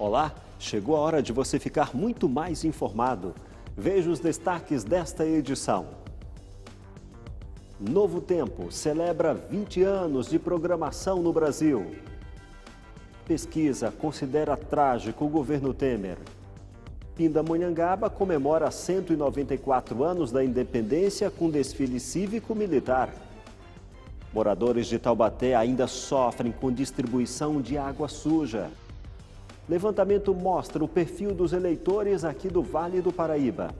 Olá, chegou a hora de você ficar muito mais informado. Veja os destaques desta edição. Novo Tempo celebra 20 anos de programação no Brasil. Pesquisa considera trágico o governo Temer. Pindamonhangaba comemora 194 anos da independência com desfile cívico-militar. Moradores de Taubaté ainda sofrem com distribuição de água suja. Levantamento mostra o perfil dos eleitores aqui do Vale do Paraíba.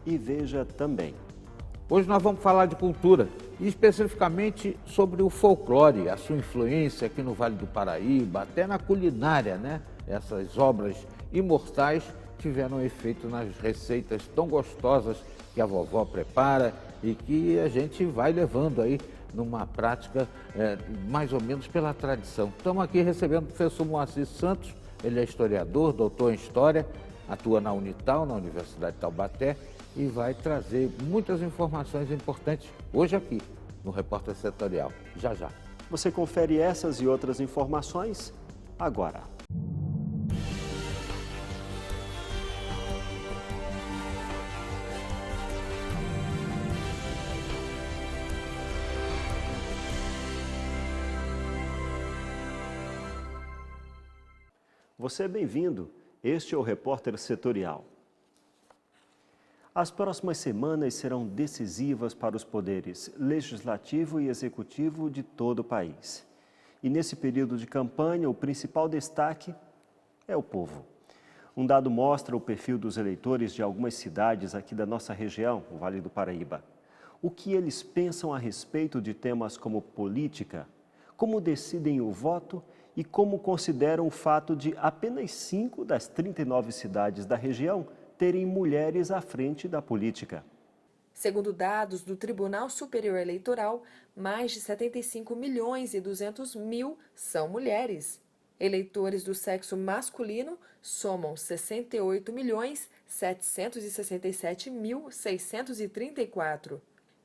E veja também. Hoje nós vamos falar de cultura, e especificamente sobre o folclore, a sua influência aqui no Vale do Paraíba, até na culinária, né? Essas obras imortais tiveram efeito nas receitas tão gostosas que a vovó prepara e que a gente vai levando aí numa prática mais ou menos pela tradição. Estamos aqui recebendo o professor Moacir Santos, ele é historiador, doutor em História, atua na Unital, na Universidade de Taubaté, e vai trazer muitas informações importantes hoje aqui no Repórter Setorial. Já, já. Você confere essas e outras informações agora. Você é bem-vindo. Este é o Repórter Setorial. As próximas semanas serão decisivas para os poderes legislativo e executivo de todo o país. E nesse período de campanha, o principal destaque é o povo. Um dado mostra o perfil dos eleitores de algumas cidades aqui da nossa região, o Vale do Paraíba. O que eles pensam a respeito de temas como política, como decidem o voto e como consideram o fato de apenas 5 das 39 cidades da região terem mulheres à frente da política. Segundo dados do Tribunal Superior Eleitoral, mais de 75 milhões e 200 mil são mulheres. Eleitores do sexo masculino somam 68 milhões 767 mil 634.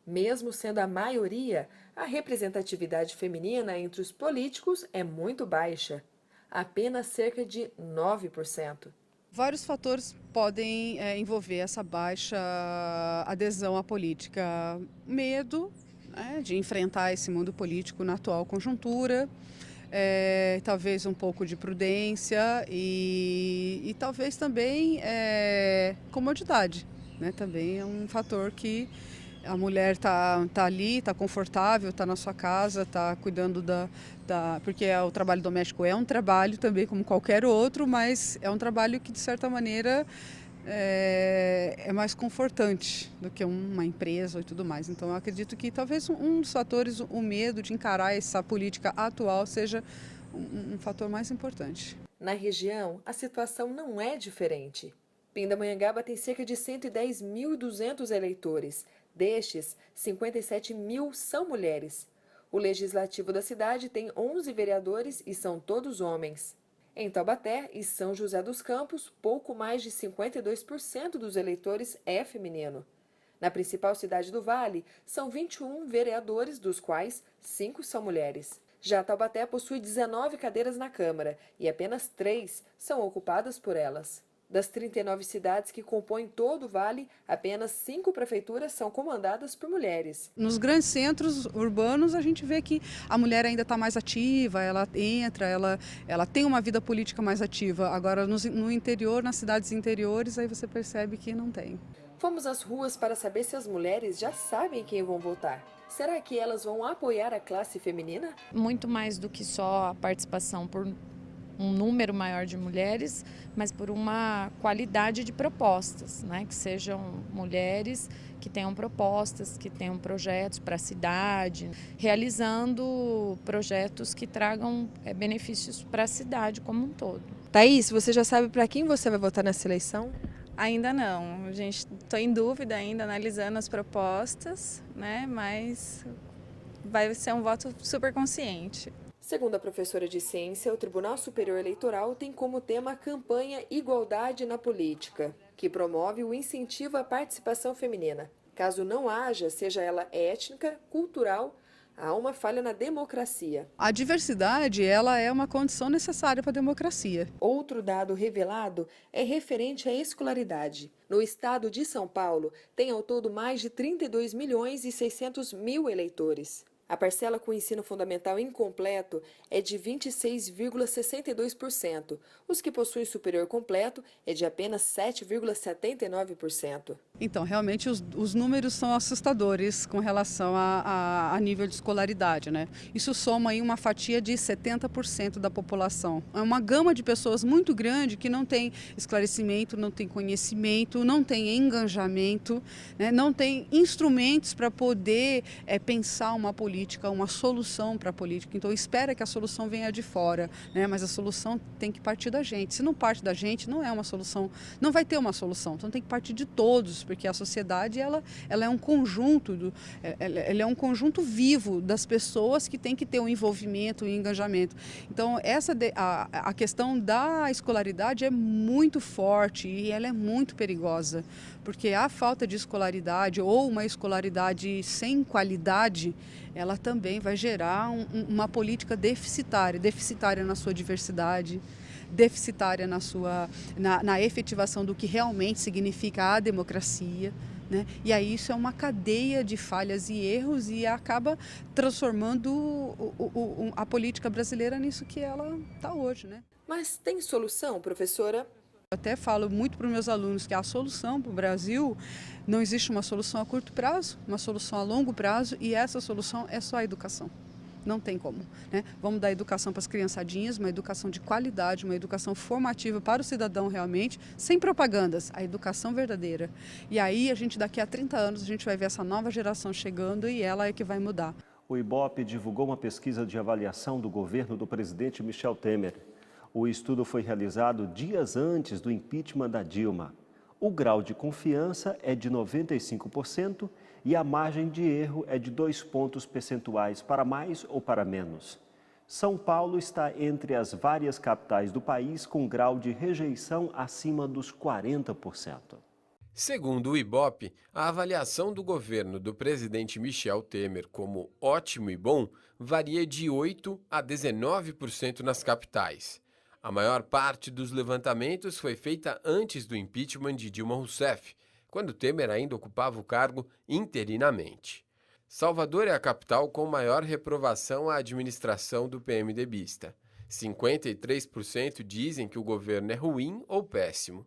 Mesmo sendo a maioria, a representatividade feminina entre os políticos é muito baixa, apenas cerca de 9%. Vários fatores podem envolver essa baixa adesão à política. Medo, né, de enfrentar esse mundo político na atual conjuntura, talvez um pouco de prudência e talvez também comodidade, né? Também é um fator que a mulher tá ali, tá confortável, tá na sua casa, tá cuidando porque o trabalho doméstico é um trabalho também como qualquer outro, mas é um trabalho que de certa maneira é mais confortante do que uma empresa e tudo mais. Então eu acredito que talvez um dos fatores, o medo de encarar essa política atual, seja um fator mais importante. Na região, a situação não é diferente. Pindamonhangaba tem cerca de 110.200 eleitores. Destes, 57 mil são mulheres. O legislativo da cidade tem 11 vereadores e são todos homens. Em Taubaté e São José dos Campos, pouco mais de 52% dos eleitores é feminino. Na principal cidade do Vale, são 21 vereadores, dos quais 5 são mulheres. Já Taubaté possui 19 cadeiras na Câmara e apenas 3 são ocupadas por elas. Das 39 cidades que compõem todo o Vale, apenas 5 prefeituras são comandadas por mulheres. Nos grandes centros urbanos, a gente vê que a mulher ainda está mais ativa, ela entra, ela tem uma vida política mais ativa. Agora, no interior, nas cidades interiores, aí você percebe que não tem. Fomos às ruas para saber se as mulheres já sabem quem vão votar. Será que elas vão apoiar a classe feminina? Muito mais do que só a participação por um número maior de mulheres, mas por uma qualidade de propostas, né? Que sejam mulheres que tenham propostas, que tenham projetos para a cidade, realizando projetos que tragam benefícios para a cidade como um todo. Thaís, você já sabe para quem você vai votar nessa eleição? Ainda não, a gente está em dúvida ainda, analisando as propostas, né? Mas vai ser um voto super consciente. Segundo a professora de ciência, o Tribunal Superior Eleitoral tem como tema a campanha Igualdade na Política, que promove o incentivo à participação feminina. Caso não haja, seja ela étnica, cultural, há uma falha na democracia. A diversidade, ela é uma condição necessária para a democracia. Outro dado revelado é referente à escolaridade. No estado de São Paulo, tem ao todo mais de 32.600.000 eleitores. A parcela com ensino fundamental incompleto é de 26,62%. Os que possuem superior completo é de apenas 7,79%. Então, realmente, os números são assustadores com relação a nível de escolaridade, né? Isso soma aí uma fatia de 70% da população. É uma gama de pessoas muito grande que não tem esclarecimento, não tem conhecimento, não tem engajamento, né? Não tem instrumentos para poder pensar uma política, uma solução para a política. Então, espera que a solução venha de fora, né? Mas a solução tem que partir da gente. Se não parte da gente, não é uma solução, não vai ter uma solução. Então, tem que partir de todos, porque a sociedade ela é um conjunto, ela é um conjunto vivo das pessoas que tem que ter um envolvimento e engajamento. Então, a questão da escolaridade é muito forte e ela é muito perigosa, porque a falta de escolaridade ou uma escolaridade sem qualidade, ela também vai gerar uma política deficitária na sua diversidade, deficitária na efetivação do que realmente significa a democracia, né? E aí isso é uma cadeia de falhas e erros e acaba transformando a política brasileira nisso que ela está hoje, né? Mas tem solução, professora? Eu até falo muito para os meus alunos que a solução para o Brasil, não existe uma solução a curto prazo, uma solução a longo prazo, e essa solução é só a educação. Não tem como, né? Vamos dar educação para as criançadinhas, uma educação de qualidade, uma educação formativa para o cidadão realmente, sem propagandas, a educação verdadeira. E aí, daqui a 30 anos, a gente vai ver essa nova geração chegando e ela é que vai mudar. O IBOPE divulgou uma pesquisa de avaliação do governo do presidente Michel Temer. O estudo foi realizado dias antes do impeachment da Dilma. O grau de confiança é de 95% e a margem de erro é de 2 pontos percentuais para mais ou para menos. São Paulo está entre as várias capitais do país com grau de rejeição acima dos 40%. Segundo o IBOPE, a avaliação do governo do presidente Michel Temer como ótimo e bom varia de 8% a 19% nas capitais. A maior parte dos levantamentos foi feita antes do impeachment de Dilma Rousseff, quando Temer ainda ocupava o cargo interinamente. Salvador é a capital com maior reprovação à administração do PMDBista. 53% dizem que o governo é ruim ou péssimo.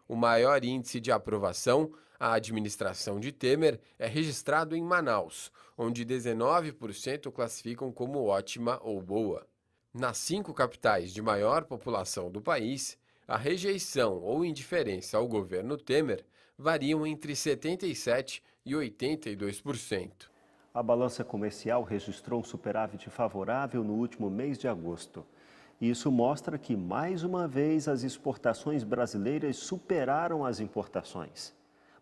O maior índice de aprovação à administração de Temer é registrado em Manaus, onde 19% classificam como ótima ou boa. Nas 5 capitais de maior população do país, a rejeição ou indiferença ao governo Temer variam entre 77% e 82%. A balança comercial registrou um superávit favorável no último mês de agosto. Isso mostra que, mais uma vez, as exportações brasileiras superaram as importações.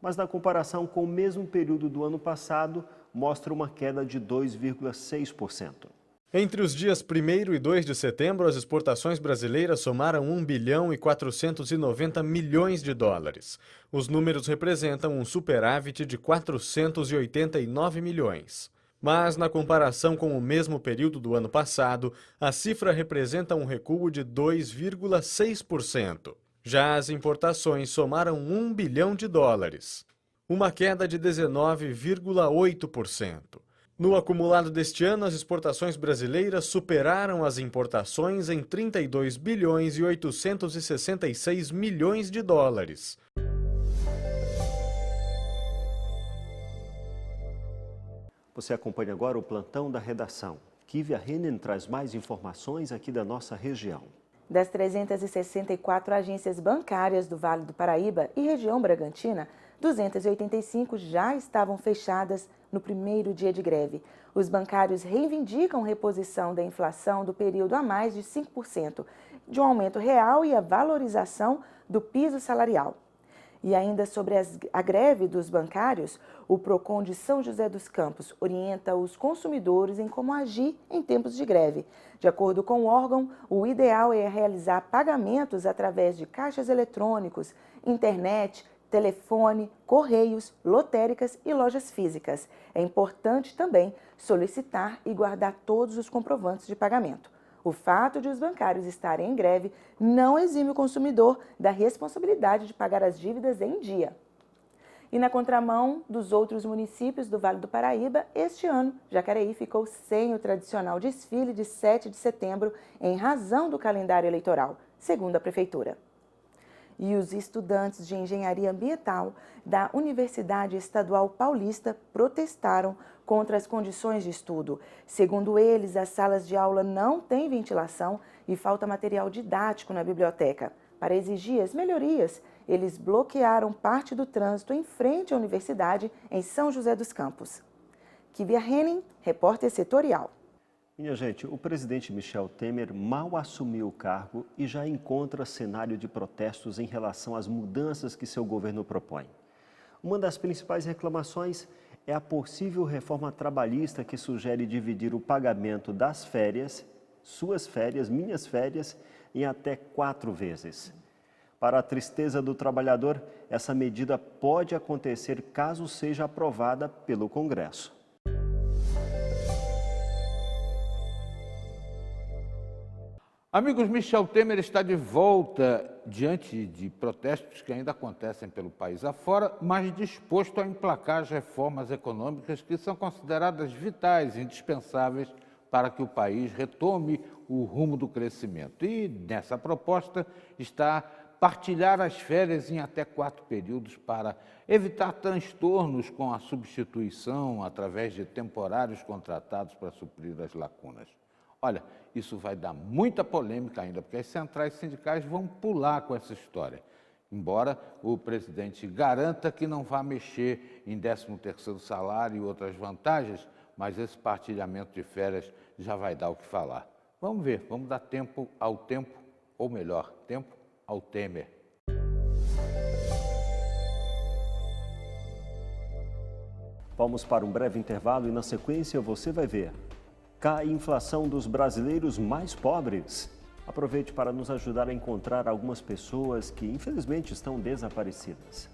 Mas, na comparação com o mesmo período do ano passado, mostra uma queda de 2,6%. Entre os dias 1º e 2 de setembro, as exportações brasileiras somaram 1 bilhão e 490 milhões de dólares. Os números representam um superávit de 489 milhões. Mas, na comparação com o mesmo período do ano passado, a cifra representa um recuo de 2,6%. Já as importações somaram 1 bilhão de dólares, uma queda de 19,8%. No acumulado deste ano, as exportações brasileiras superaram as importações em 32 bilhões e 866 milhões de dólares. Você acompanha agora o plantão da redação. Kívia Hennen traz mais informações aqui da nossa região. Das 364 agências bancárias do Vale do Paraíba e região Bragantina, 285 já estavam fechadas no primeiro dia de greve. Os bancários reivindicam reposição da inflação do período a mais de 5%, de um aumento real e a valorização do piso salarial. E ainda sobre a greve dos bancários, o PROCON de São José dos Campos orienta os consumidores em como agir em tempos de greve. De acordo com o órgão, o ideal é realizar pagamentos através de caixas eletrônicos, internet, telefone, correios, lotéricas e lojas físicas. É importante também solicitar e guardar todos os comprovantes de pagamento. O fato de os bancários estarem em greve não exime o consumidor da responsabilidade de pagar as dívidas em dia. E na contramão dos outros municípios do Vale do Paraíba, este ano, Jacareí ficou sem o tradicional desfile de 7 de setembro em razão do calendário eleitoral, segundo a Prefeitura. E os estudantes de Engenharia Ambiental da Universidade Estadual Paulista protestaram contra as condições de estudo. Segundo eles, as salas de aula não têm ventilação e falta material didático na biblioteca. Para exigir as melhorias, eles bloquearam parte do trânsito em frente à universidade em São José dos Campos. Kivia Henning, repórter setorial. Minha gente, o presidente Michel Temer mal assumiu o cargo e já encontra cenário de protestos em relação às mudanças que seu governo propõe. Uma das principais reclamações é a possível reforma trabalhista que sugere dividir o pagamento das férias, suas férias, minhas férias, em até 4 vezes. Para a tristeza do trabalhador, essa medida pode acontecer caso seja aprovada pelo Congresso. Amigos, Michel Temer está de volta diante de protestos que ainda acontecem pelo país afora, mas disposto a emplacar as reformas econômicas que são consideradas vitais e indispensáveis para que o país retome o rumo do crescimento. E nessa proposta está partilhar as férias em até 4 períodos para evitar transtornos com a substituição através de temporários contratados para suprir as lacunas. Olha, isso vai dar muita polêmica ainda, porque as centrais sindicais vão pular com essa história. Embora o presidente garanta que não vai mexer em 13º salário e outras vantagens, mas esse partilhamento de férias já vai dar o que falar. Vamos ver, vamos dar tempo ao tempo, ou melhor, tempo ao Temer. Vamos para um breve intervalo e na sequência você vai ver. Cai a inflação dos brasileiros mais pobres. Aproveite para nos ajudar a encontrar algumas pessoas que infelizmente estão desaparecidas.